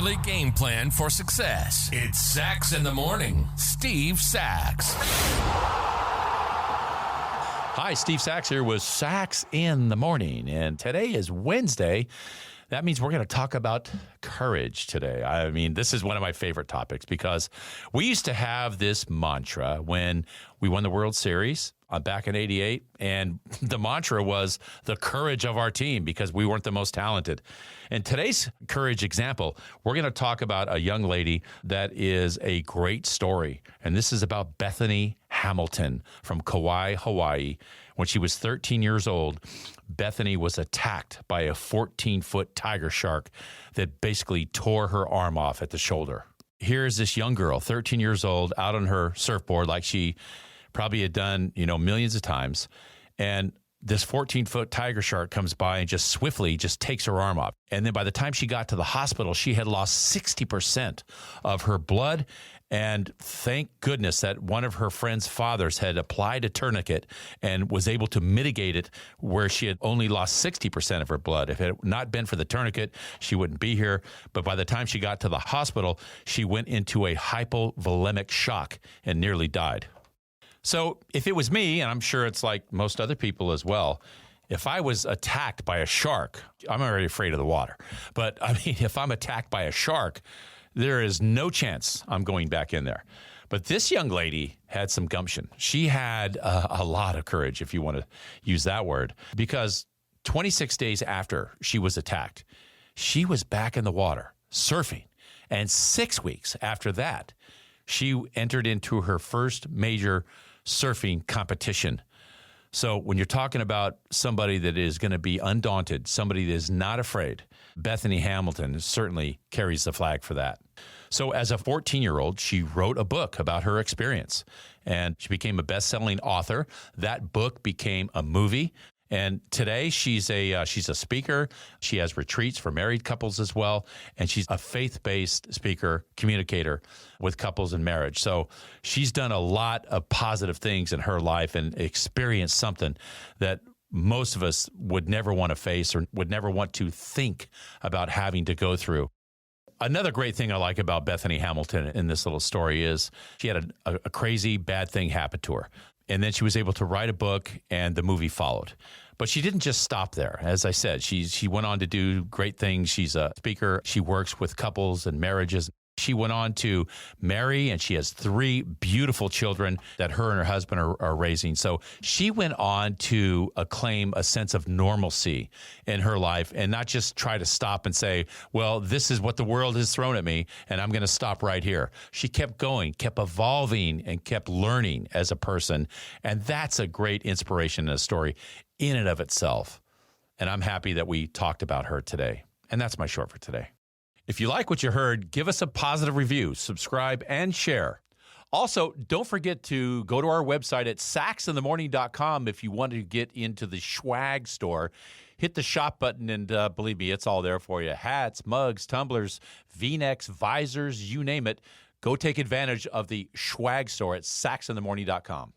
daily game plan for success. It's Sacks in the Morning. Steve Sacks. Hi, Steve Sacks here with Sacks in the Morning, and today is Wednesday. That means we're going to talk about courage today. I mean, this is one of my favorite topics because we used to have this mantra when we won the World Series back in '88, and the mantra was the courage of our team because we weren't the most talented. In today's courage example, we're going to talk about a young lady that is a great story, and this is about Bethany Hamilton from Kauai, Hawaii. When she was 13 years old, Bethany was attacked by a 14-foot tiger shark that basically tore her arm off at the shoulder. Here's this young girl, 13 years old, out on her surfboard like she probably had done, millions of times. And this 14-foot tiger shark comes by and just swiftly just takes her arm off. And then by the time she got to the hospital, she had lost 60% of her blood. And thank goodness that one of her friend's fathers had applied a tourniquet and was able to mitigate it where she had only lost 60% of her blood. If it had not been for the tourniquet, she wouldn't be here. But by the time she got to the hospital, she went into a hypovolemic shock and nearly died. So if it was me, and I'm sure it's like most other people as well, if I was attacked by a shark, I'm already afraid of the water. But I mean, if I'm attacked by a shark, there is no chance I'm going back in there. But this young lady had some gumption. She had a lot of courage, if you want to use that word, because 26 days after she was attacked, she was back in the water surfing. And 6 weeks after that, she entered into her first major surfing competition. So when you're talking about somebody that is going to be undaunted, somebody that is not afraid, Bethany Hamilton certainly carries the flag for that. So as a 14-year-old, she wrote a book about her experience, and she became a best-selling author. That book became a movie. And today she's a speaker. She has retreats for married couples as well, and she's a faith-based speaker, communicator with couples in marriage. So she's done a lot of positive things in her life and experienced something that most of us would never want to face or would never want to think about having to go through. Another great thing I like about Bethany Hamilton in this little story is she had a crazy bad thing happen to her. And then she was able to write a book, and the movie followed. But she didn't just stop there. As I said, she went on to do great things. She's a speaker. She works with couples and marriages. She went on to marry, and she has 3 beautiful children that her and her husband are raising. So she went on to claim a sense of normalcy in her life and not just try to stop and say, well, this is what the world has thrown at me, and I'm going to stop right here. She kept going, kept evolving, and kept learning as a person. And that's a great inspiration in a story in and of itself. And I'm happy that we talked about her today. And that's my short for today. If you like what you heard, give us a positive review, subscribe, and share. Also, don't forget to go to our website at sacksinthemorning.com if you want to get into the swag store. Hit the shop button, and believe me, it's all there for you. Hats, mugs, tumblers, V-necks, visors, you name it. Go take advantage of the swag store at sacksinthemorning.com.